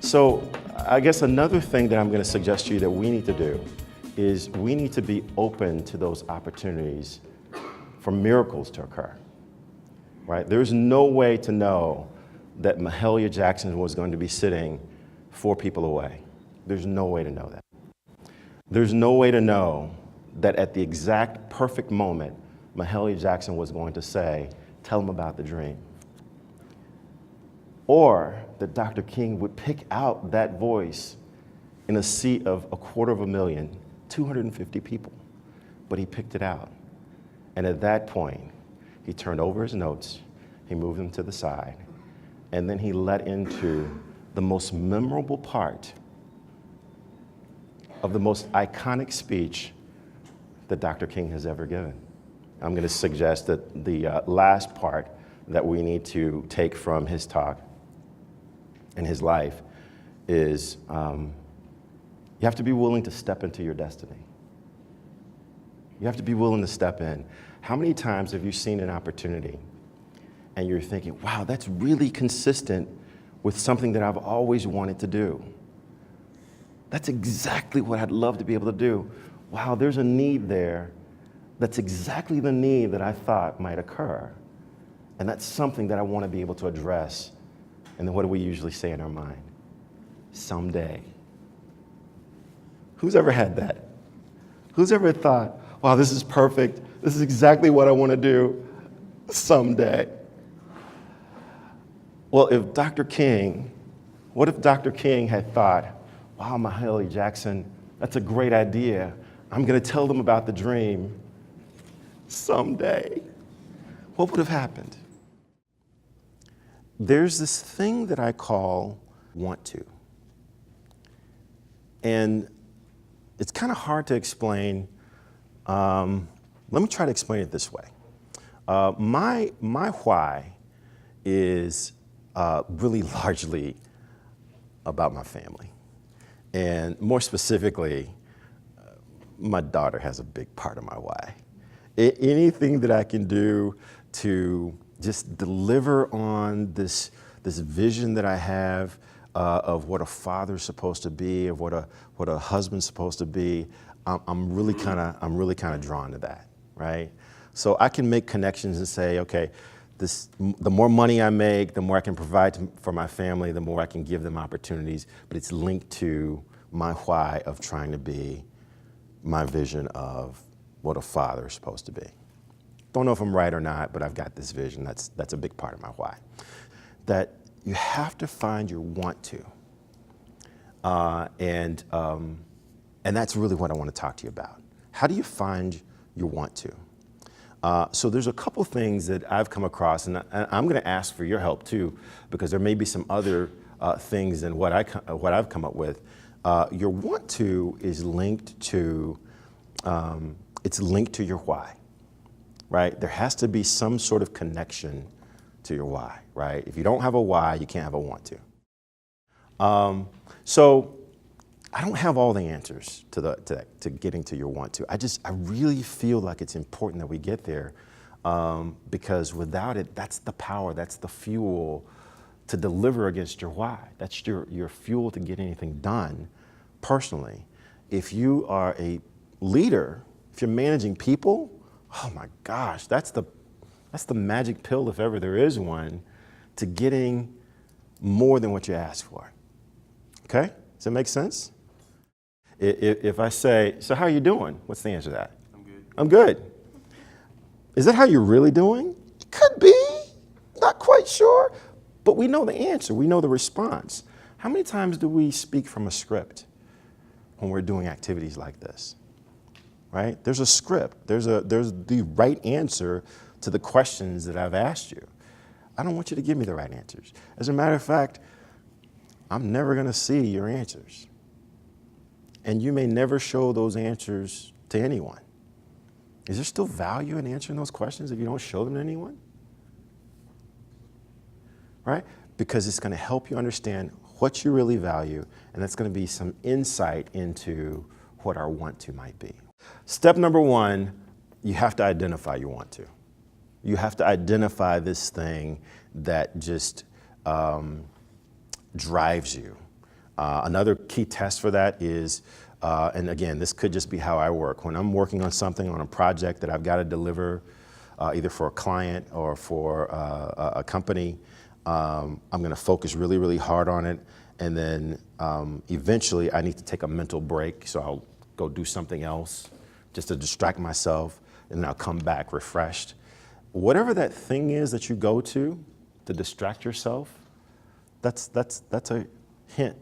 So I guess another thing that I'm going to suggest to you that we need to do is we need to be open to those opportunities for miracles to occur, right? There's no way to know that Mahalia Jackson was going to be sitting 4 people away. There's no way to know that. There's no way to know that at the exact perfect moment, Mahalia Jackson was going to say, tell him about the dream. Or that Dr. King would pick out that voice in a sea of 250,000, 250 people. But he picked it out. And at that point, he turned over his notes, he moved them to the side, and then he led into the most memorable part of the most iconic speech that Dr. King has ever given. I'm going to suggest that the last part that we need to take from his talk and his life is you have to be willing to step into your destiny. You have to be willing to step in. How many times have you seen an opportunity and you're thinking, wow, that's really consistent with something that I've always wanted to do? That's exactly what I'd love to be able to do. Wow, there's a need there. That's exactly the need that I thought might occur. And that's something that I want to be able to address. And then what do we usually say in our mind? Someday. Who's ever had that? Who's ever thought, wow, this is perfect. This is exactly what I want to do someday. Well, what if Dr. King had thought, wow, Mahalia Jackson, that's a great idea. I'm going to tell them about the dream someday. What would have happened? There's this thing that I call want to. And it's kind of hard to explain. Let me try to explain it this way. My why is really largely about my family. And more specifically, my daughter has a big part of my why. Anything that I can do to just deliver on this vision that I have of what a father's supposed to be, of what a husband's supposed to be, I'm really kind of drawn to that, right? So I can make connections and say, okay, the more money I make, the more I can provide for my family, the more I can give them opportunities, but it's linked to my why of trying to be my vision of what a father is supposed to be. Don't know if I'm right or not, but I've got this vision. That's a big part of my why. That you have to find your want to. And that's really what I want to talk to you about. How do you find your want to? So there's a couple things that I've come across, and I'm going to ask for your help too, because there may be some other things than what I've come up with. Your want to is linked to your why, right? There has to be some sort of connection to your why, right? If you don't have a why, you can't have a want to. So I don't have all the answers to getting to your want to. I really feel like it's important that we get there because without it, that's the power, that's the fuel to deliver against your why. That's your fuel to get anything done personally. If you are a leader, if you're managing people, oh my gosh, that's the magic pill, if ever there is one, to getting more than what you ask for. Okay? Does that make sense? If I say, so how are you doing? What's the answer to that? I'm good. I'm good. Is that how you're really doing? Could be. Not quite sure. But we know the answer. We know the response. How many times do we speak from a script when we're doing activities like this? Right? There's a script. There's the right answer to the questions that I've asked you. I don't want you to give me the right answers. As a matter of fact, I'm never going to see your answers. And you may never show those answers to anyone. Is there still value in answering those questions if you don't show them to anyone? Right? Because it's going to help you understand what you really value, and that's going to be some insight into what our want to might be. Step number one, you have to identify your want to. You have to identify this thing that just drives you. Another key test for that is, and again, this could just be how I work. When I'm working on something, on a project that I've got to deliver, either for a client or for a company, I'm going to focus really, really hard on it. And then eventually I need to take a mental break. So I'll go do something else just to distract myself, and then I'll come back refreshed. Whatever that thing is that you go to distract yourself, that's a hint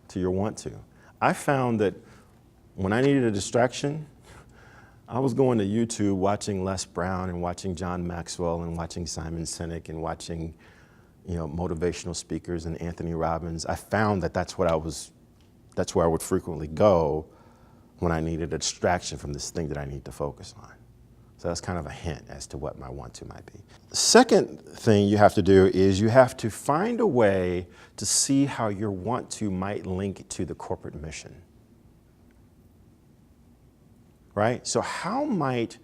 to your want to. I found that when I needed a distraction, I was going to YouTube, watching Les Brown and watching John Maxwell and watching Simon Sinek and watching, motivational speakers and Anthony Robbins. I found that that's where I would frequently go when I needed a distraction from this thing that I need to focus on. So that's kind of a hint as to what my want to might be. The second thing you have to do is you have to find a way to see how your want to might link to the corporate mission. Right? So how might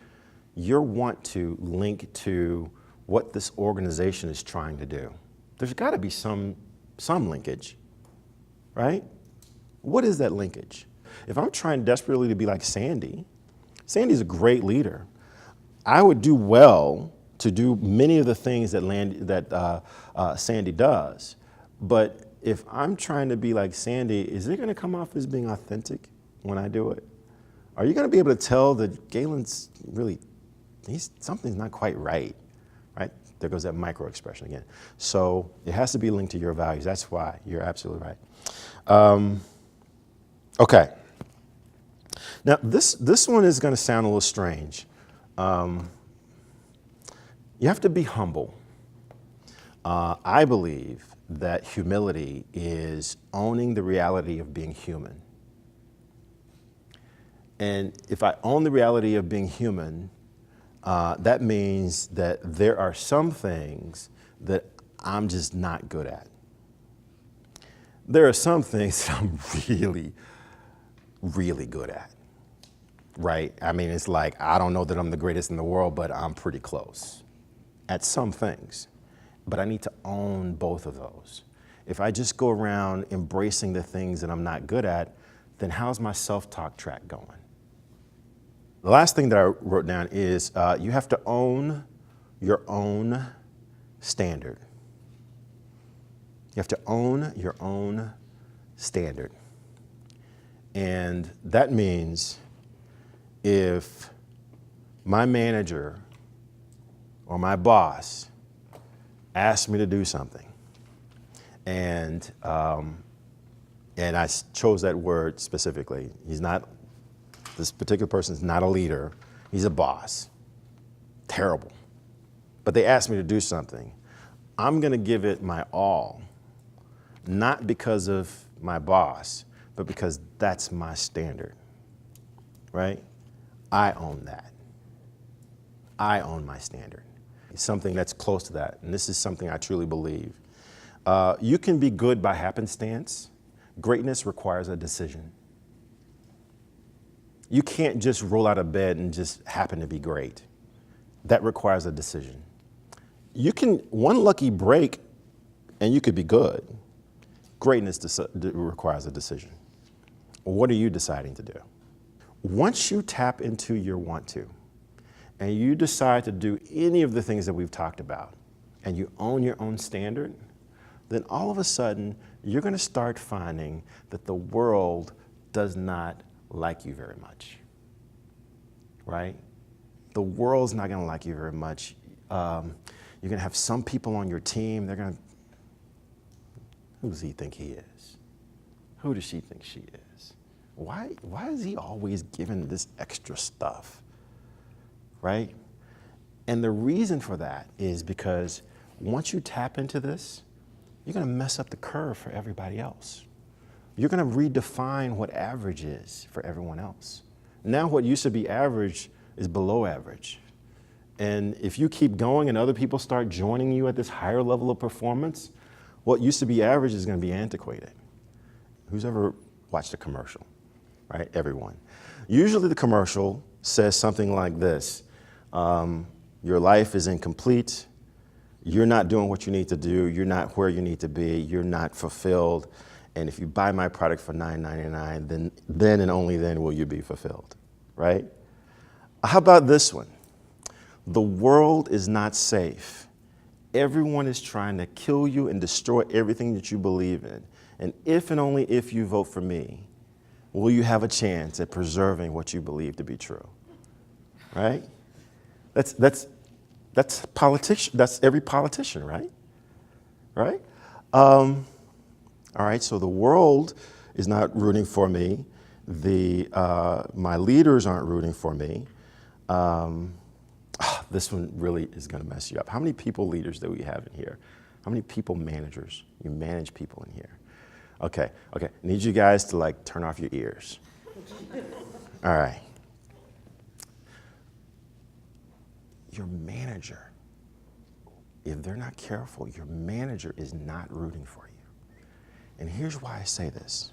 your want to link to what this organization is trying to do? There's got to be some linkage, right? What is that linkage? If I'm trying desperately to be like Sandy's a great leader. I would do well to do many of the things that Sandy does. But if I'm trying to be like Sandy, is it going to come off as being authentic when I do it? Are you going to be able to tell that Galen's really, something's not quite right? There goes that micro expression again. So it has to be linked to your values. That's why you're absolutely right. Okay. Now this one is going to sound a little strange. You have to be humble. I believe that humility is owning the reality of being human. And if I own the reality of being human, that means that there are some things that I'm just not good at. There are some things that I'm really, really good at, right? I mean, it's like, I don't know that I'm the greatest in the world, but I'm pretty close at some things. But I need to own both of those. If I just go around embracing the things that I'm not good at, then how's my self-talk track going? The last thing that I wrote down is you have to own your own standard. You have to own your own standard. And that means if my manager or my boss asks me to do something, and I chose that word specifically, this particular person is not a leader, he's a boss. Terrible. But they asked me to do something. I'm going to give it my all, not because of my boss, but because that's my standard, right? I own that. I own my standard. It's something that's close to that, and this is something I truly believe. You can be good by happenstance. Greatness requires a decision. You can't just roll out of bed and just happen to be great. That requires a decision. You can, one lucky break, and you could be good. Greatness requires a decision. What are you deciding to do? Once you tap into your want to, and you decide to do any of the things that we've talked about, and you own your own standard, then all of a sudden, you're going to start finding that the world does not like you very much, right? The world's not going to like you very much. You're going to have some people on your team, they're going to, who does he think he is? Who does she think she is? Why is he always giving this extra stuff, right? And the reason for that is because once you tap into this, you're going to mess up the curve for everybody else. You're going to redefine what average is for everyone else. Now what used to be average is below average. And if you keep going and other people start joining you at this higher level of performance, what used to be average is going to be antiquated. Who's ever watched a commercial, right? Everyone. Usually the commercial says something like this: your life is incomplete, you're not doing what you need to do, you're not where you need to be, you're not fulfilled, And if you buy my product for $9.99, then and only then will you be fulfilled, right? How about this one? The world is not safe. Everyone is trying to kill you and destroy everything that you believe in. And if and only if you vote for me, will you have a chance at preserving what you believe to be true, right? That's politician. That's every politician, right? Right? All right, so the world is not rooting for me. My leaders aren't rooting for me. This one really is going to mess you up. How many people leaders do we have in here? How many people managers? You manage people in here. Okay. Need you guys to like turn off your ears. All right. Your manager, if they're not careful, your manager is not rooting for you. And here's why I say this.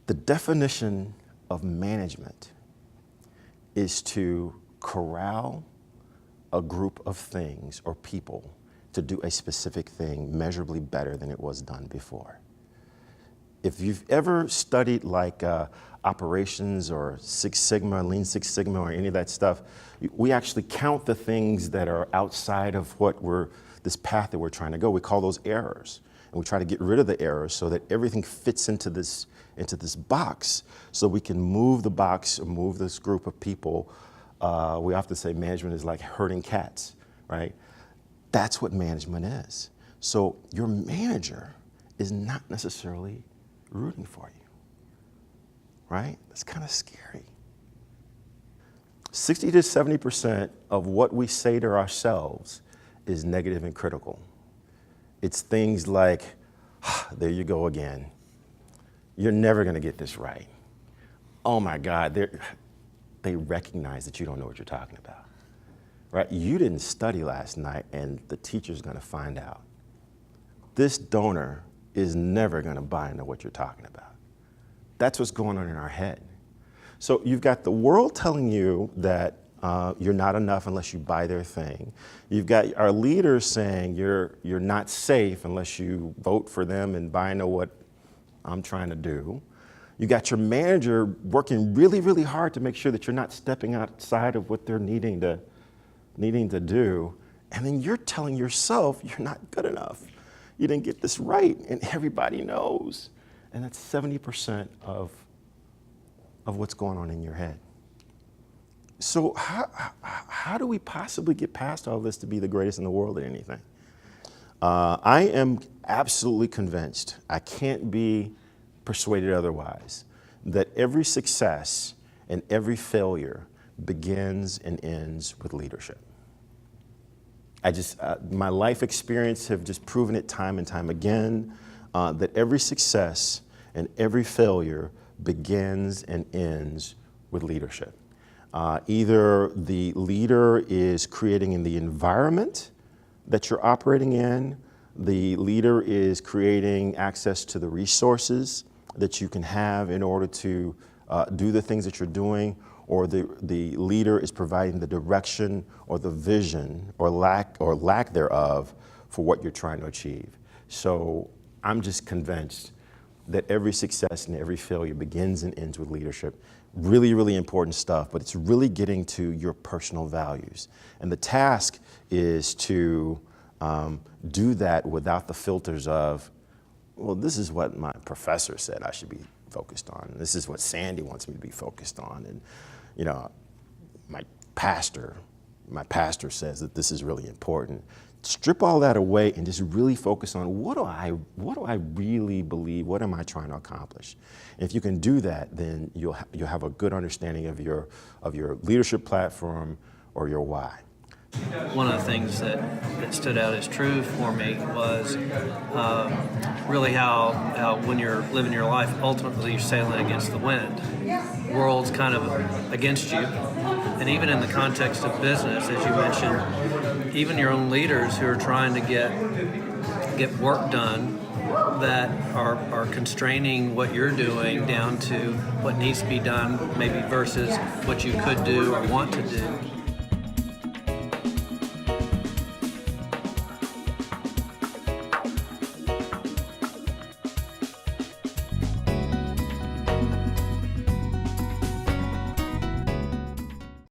The definition of management is to corral a group of things or people to do a specific thing measurably better than it was done before. If you've ever studied like operations or Six Sigma, Lean Six Sigma, or any of that stuff, we actually count the things that are outside of this path that we're trying to go. We call those errors. And we try to get rid of the errors so that everything fits into this box, so we can move the box or move this group of people. We often say management is like herding cats, right? That's what management is. So your manager is not necessarily rooting for you, right? That's kind of scary. 60 to 70% of what we say to ourselves is negative and critical. It's things like, there you go again. You're never going to get this right. Oh my God, they recognize that you don't know what you're talking about, right? You didn't study last night and the teacher's going to find out. This donor is never going to buy into what you're talking about. That's what's going on in our head. So you've got the world telling you that you're not enough unless you buy their thing. You've got our leaders saying you're not safe unless you vote for them and buy into what I'm trying to do. You got your manager working really, really hard to make sure that you're not stepping outside of what they're needing to do. And then you're telling yourself you're not good enough. You didn't get this right, and everybody knows. And that's 70% of what's going on in your head. So how do we possibly get past all this to be the greatest in the world at anything? I am absolutely convinced, I can't be persuaded otherwise, that every success and every failure begins and ends with leadership. My life experience have just proven it time and time again, that every success and every failure begins and ends with leadership. Either the leader is creating in the environment that you're operating in, the leader is creating access to the resources that you can have in order to do the things that you're doing, or the leader is providing the direction or the vision or lack thereof for what you're trying to achieve. So I'm just convinced that every success and every failure begins and ends with leadership. Really, really important stuff, but it's really getting to your personal values. And the task is to do that without the filters of, well, this is what my professor said I should be focused on. This is what Sandy wants me to be focused on. And, you know, my pastor says that this is really important. Strip all that away and just really focus on what do I really believe? What am I trying to accomplish? And if you can do that, then you'll have a good understanding of your leadership platform or your why. One of the things that stood out as true for me was really how when you're living your life, ultimately you're sailing against the wind. The world's kind of against you. And even in the context of business, as you mentioned, even your own leaders who are trying to get work done that are constraining what you're doing down to what needs to be done, maybe versus what you could do or want to do.